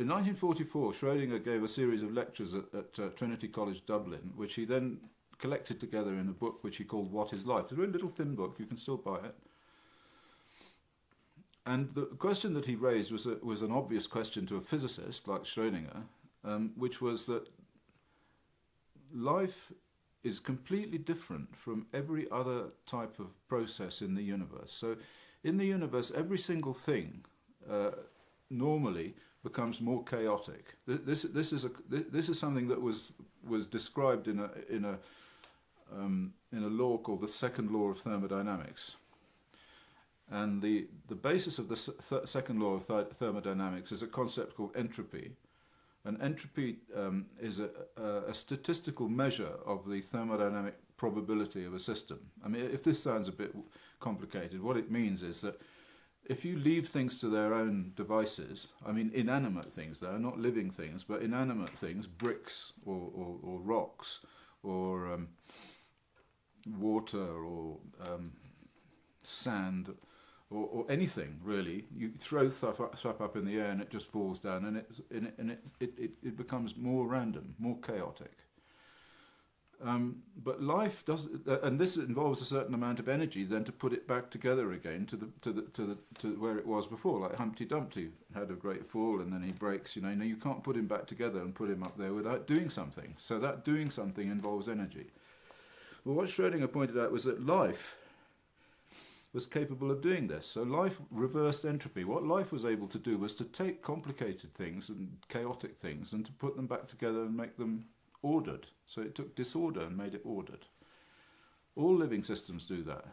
in 1944, Schrödinger gave a series of lectures at Trinity College Dublin, which he then collected together in a book which he called What is Life? It's a really little thin book, you can still buy it. And the question that he raised was an obvious question to a physicist like Schrödinger, which was that life is completely different from every other type of process in the universe. So in the universe, every single thing normally becomes more chaotic. This is something that was described in a law called the second law of thermodynamics. And the basis of the second law of thermodynamics is a concept called entropy. And entropy is a statistical measure of the thermodynamic probability of a system. I mean, if this sounds a bit complicated, what it means is that if you leave things to their own devices, I mean inanimate things though, not living things, but inanimate things, bricks or rocks or water or sand or anything really, you throw stuff up in the air and it just falls down, and it becomes more random, more chaotic. But life does, and this involves a certain amount of energy then to put it back together again to where it was before. Like Humpty Dumpty had a great fall and then he breaks. You know, you can't put him back together and put him up there without doing something. So that doing something involves energy. Well, what Schrödinger pointed out was that life was capable of doing this. So life reversed entropy. What life was able to do was to take complicated things and chaotic things and to put them back together and make them ordered. So it took disorder and made it ordered. All living systems do that.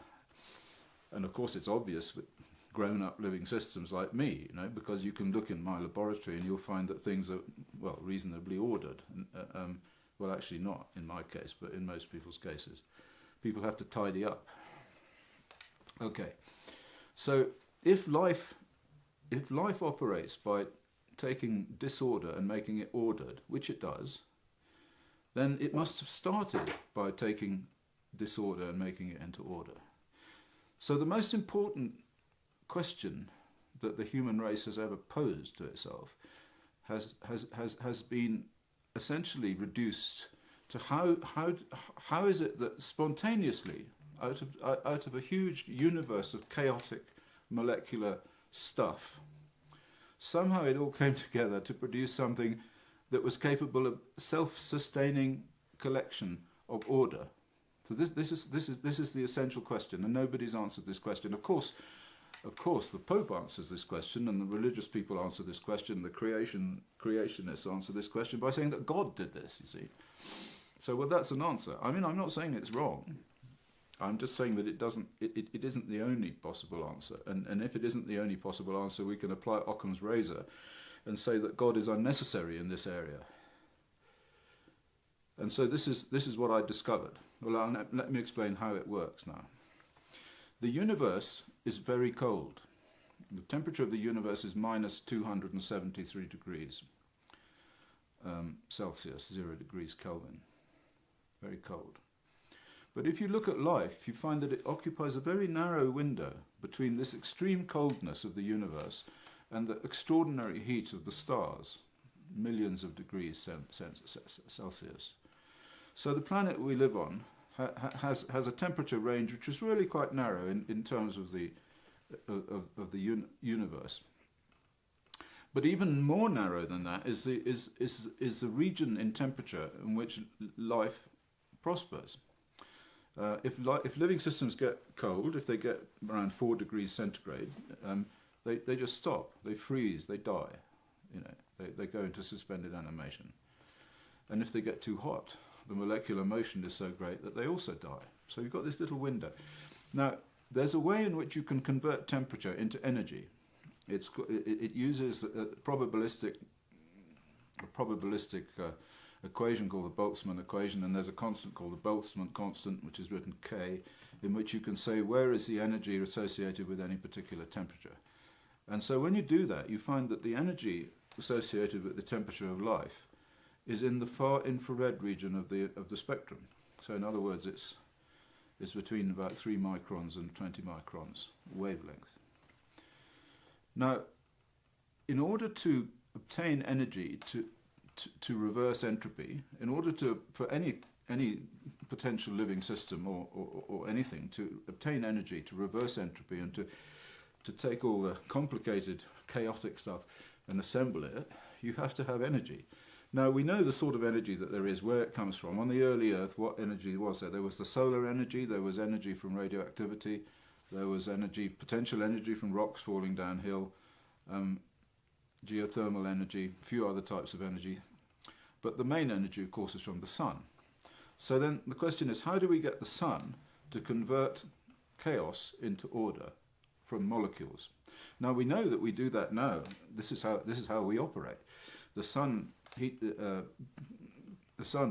And of course it's obvious with grown-up living systems like me, you know, because you can look in my laboratory and you'll find that things are, well, reasonably ordered. Well, actually not in my case, but in most people's cases. People have to tidy up. Okay, so if life operates by taking disorder and making it ordered, which it does, then it must have started by taking disorder and making it into order. So the most important question that the human race has ever posed to itself has been essentially reduced to how is it that spontaneously, out of a huge universe of chaotic molecular stuff, somehow it all came together to produce something that was capable of self-sustaining collection of order. So this is the essential question, and nobody's answered this question. Of course, the Pope answers this question, and the religious people answer this question. The creationists answer this question by saying that God did this. You see, so well, that's an answer. I mean, I'm not saying it's wrong. I'm just saying that it isn't the only possible answer. And if it isn't the only possible answer, we can apply Occam's razor and say that God is unnecessary in this area. And so this is what I discovered. Well, let me explain how it works now. The universe is very cold. The temperature of the universe is minus 273 degrees Celsius, 0 degrees Kelvin. Very cold. But if you look at life, you find that it occupies a very narrow window between this extreme coldness of the universe and the extraordinary heat of the stars, millions of degrees Celsius. So the planet we live on has a temperature range which is really quite narrow in terms of the universe. But even more narrow than that is the region in temperature in which life prospers. If living systems get cold, if they get around 4 degrees centigrade, they just stop, they freeze, they die. You know, they go into suspended animation. And if they get too hot, the molecular motion is so great that they also die. So you've got this little window. Now, there's a way in which you can convert temperature into energy. It uses a probabilistic equation called the Boltzmann equation, and there's a constant called the Boltzmann constant, which is written K, in which you can say where is the energy associated with any particular temperature. And so when you do that, you find that the energy associated with the temperature of life is in the far infrared region of the spectrum. So in other words, it's between about 3 microns and 20 microns wavelength. Now, in order to obtain energy to reverse entropy, in order for any potential living system or anything to obtain energy to reverse entropy and to take all the complicated, chaotic stuff and assemble it, you have to have energy. Now, we know the sort of energy that there is, where it comes from. On the early Earth, what energy was there? There was the solar energy, there was energy from radioactivity, there was energy, potential energy from rocks falling downhill, geothermal energy, a few other types of energy. But the main energy, of course, is from the sun. So then the question is, how do we get the sun to convert chaos into order from molecules? Now, we know that we do that now. This is how we operate. The sun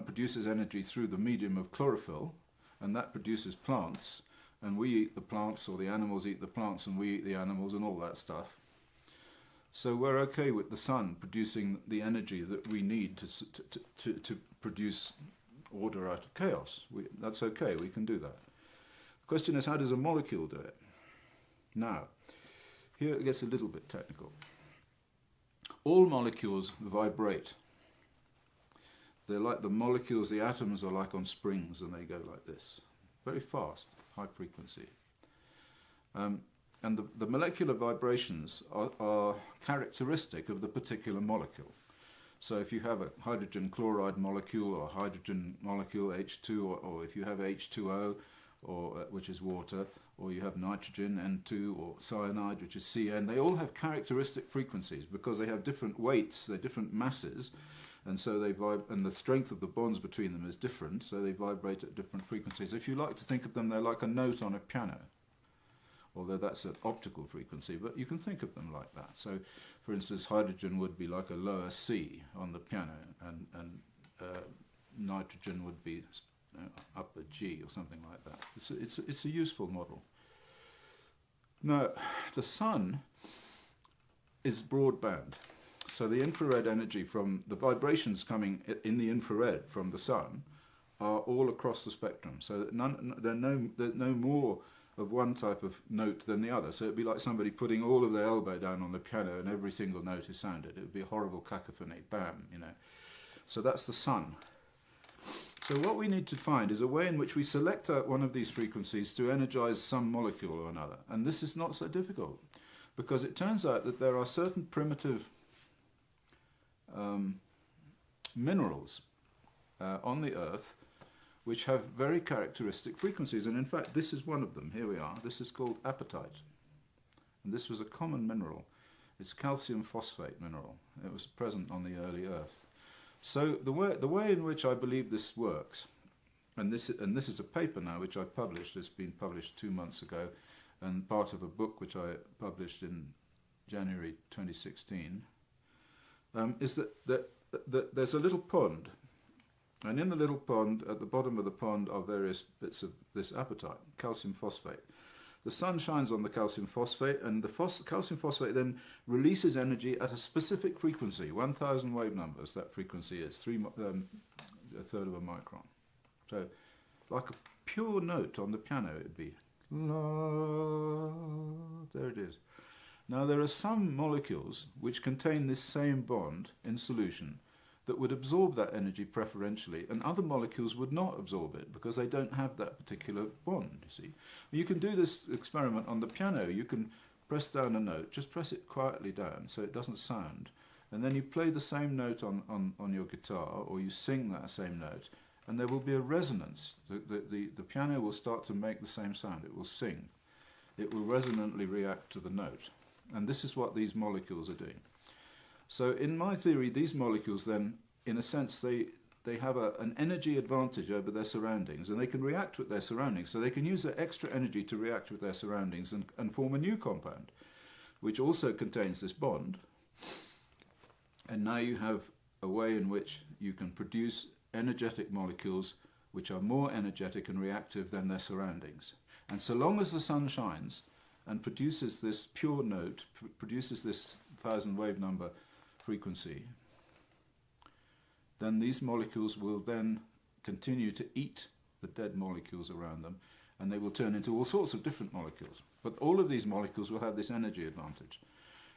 produces energy through the medium of chlorophyll, and that produces plants, and we eat the plants, or the animals eat the plants, and we eat the animals, and all that stuff. So we're okay with the sun producing the energy that we need to produce order out of chaos. That's okay, we can do that. The question is, how does a molecule do it? Now, here it gets a little bit technical. All molecules vibrate. They're like the molecules, the atoms are like on springs, and they go like this. Very fast, high frequency. And the molecular vibrations are characteristic of the particular molecule. So if you have a hydrogen chloride molecule or hydrogen molecule H2, or if you have H2O, which is water, or you have nitrogen N2 or cyanide, which is CN, they all have characteristic frequencies because they have different weights, they're different masses, and so they and the strength of the bonds between them is different, so they vibrate at different frequencies. If you like to think of them, they're like a note on a piano, although that's an optical frequency, but you can think of them like that. So, for instance, hydrogen would be like a lower C on the piano, and nitrogen would be upper G or something like that. It's a useful model. Now, the sun is broadband. So the infrared energy from the vibrations coming in the infrared from the sun are all across the spectrum. So that there are no more of one type of note than the other. So it'd be like somebody putting all of their elbow down on the piano and every single note is sounded. It would be a horrible cacophony, bam, you know. So that's the sun. So what we need to find is a way in which we select out one of these frequencies to energize some molecule or another. And this is not so difficult, because it turns out that there are certain primitive minerals on the Earth which have very characteristic frequencies. And in fact, this is one of them. Here we are. This is called apatite. And this was a common mineral. It's calcium phosphate mineral. It was present on the early Earth. So the way in which I believe this works, and this is a paper now which I published. It's been published 2 months ago, and part of a book which I published in January 2016, is that there's a little pond, and in the little pond, at the bottom of the pond, are various bits of this apatite, calcium phosphate. The sun shines on the calcium phosphate, and the calcium phosphate then releases energy at a specific frequency, 1,000 wave numbers. That frequency is a third of a micron. So, like a pure note on the piano, it'd be la. There it is. Now, there are some molecules which contain this same bond in solution that would absorb that energy preferentially, and other molecules would not absorb it because they don't have that particular bond, you see. You can do this experiment on the piano. You can press down a note, just press it quietly down so it doesn't sound, and then you play the same note on your guitar, or you sing that same note, and there will be a resonance. The piano will start to make the same sound. It will sing. It will resonantly react to the note. And this is what these molecules are doing. So in my theory, these molecules then, in a sense, they have an energy advantage over their surroundings, and they can react with their surroundings. So they can use their extra energy to react with their surroundings and form a new compound, which also contains this bond. And now you have a way in which you can produce energetic molecules which are more energetic and reactive than their surroundings. And so long as the sun shines and produces this pure note, produces this 1,000 wave number frequency, then these molecules will then continue to eat the dead molecules around them, and they will turn into all sorts of different molecules. But all of these molecules will have this energy advantage.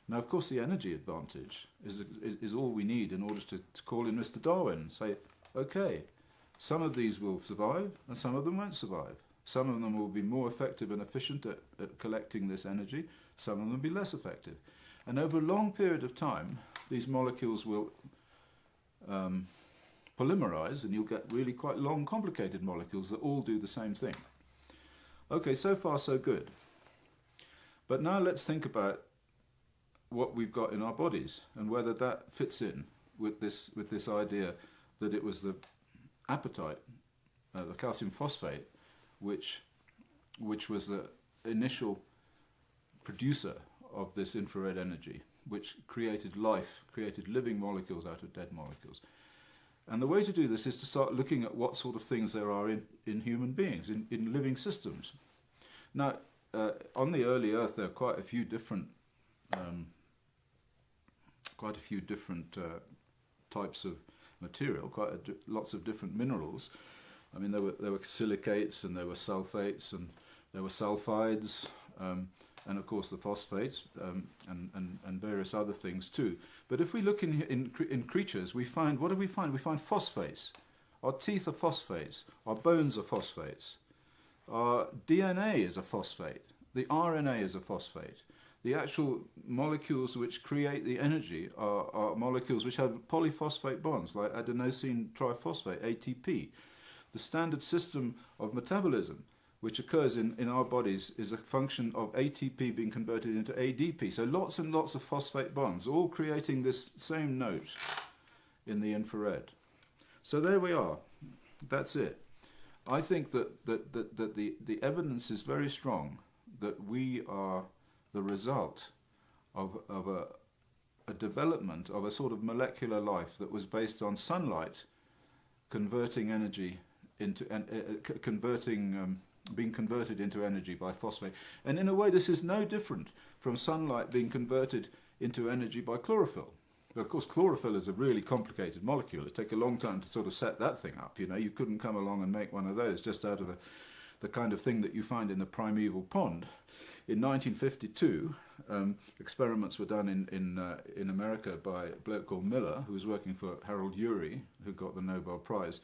Now, of course, the energy advantage is all we need in order to call in Mr. Darwin and say, okay, some of these will survive and some of them won't survive. Some of them will be more effective and efficient at collecting this energy, some of them will be less effective. And over a long period of time, these molecules will polymerize, and you'll get really quite long, complicated molecules that all do the same thing. Okay, so far so good. But now let's think about what we've got in our bodies and whether that fits in with this idea that it was the apatite, the calcium phosphate, which was the initial producer of this infrared energy, which created life, created living molecules out of dead molecules. And the way to do this is to start looking at what sort of things there are in human beings, in living systems. Now, on the early Earth, there are quite a few different types of material, lots of different minerals. I mean, there were silicates, and there were sulfates, and there were sulfides, and of course the phosphates, and various other things too. But if we look in creatures, we find, what do we find? We find phosphates. Our teeth are phosphates. Our bones are phosphates. Our DNA is a phosphate. The RNA is a phosphate. The actual molecules which create the energy are molecules which have polyphosphate bonds, like adenosine triphosphate, ATP. The standard system of metabolism, which occurs in our bodies, is a function of ATP being converted into ADP. So lots and lots of phosphate bonds, all creating this same note in the infrared. So there we are. That's it. I think that the evidence is very strong that we are the result of a development of a sort of molecular life that was based on sunlight converting energy into being converted into energy by phosphate. And in a way, this is no different from sunlight being converted into energy by chlorophyll. But of course, chlorophyll is a really complicated molecule. It'd take a long time to sort of set that thing up. You know, you couldn't come along and make one of those just out of the kind of thing that you find in the primeval pond. In 1952, experiments were done in America by a bloke called Miller, who was working for Harold Urey, who got the Nobel Prize.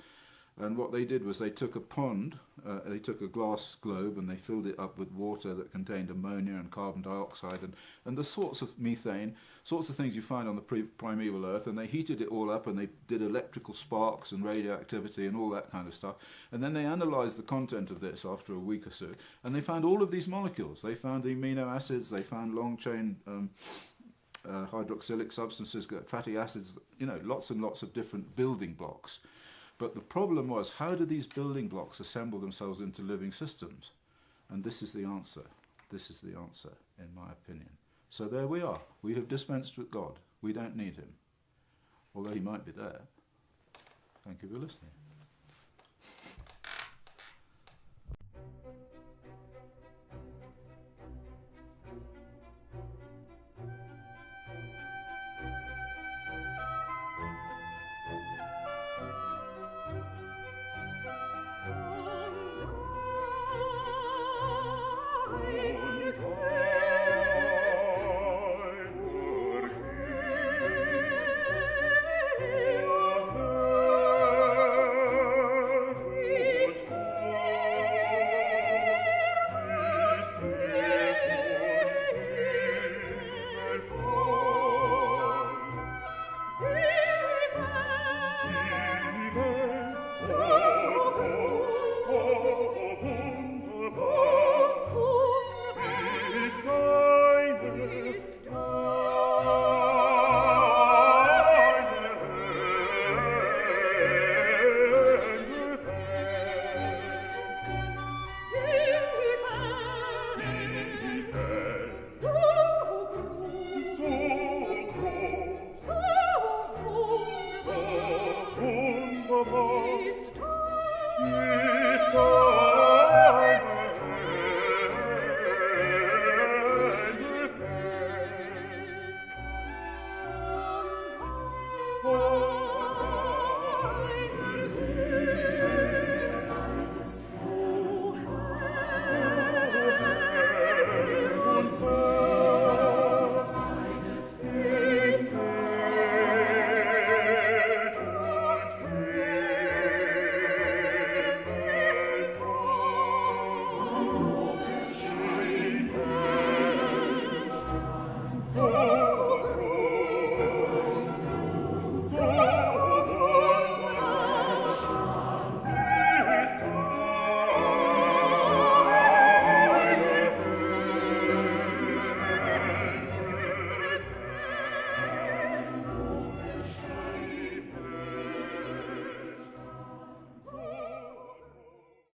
And what they did was they took a pond, they took a glass globe, and they filled it up with water that contained ammonia and carbon dioxide and the sorts of methane, sorts of things you find on the primeval Earth, and they heated it all up, and they did electrical sparks and radioactivity and all that kind of stuff. And then they analysed the content of this after a week or so, and they found all of these molecules. They found the amino acids, they found long-chain hydroxylic substances, fatty acids, you know, lots and lots of different building blocks. But the problem was, how do these building blocks assemble themselves into living systems? And this is the answer. This is the answer, in my opinion. So there we are. We have dispensed with God. We don't need him. Although he might be there. Thank you for listening. Oh,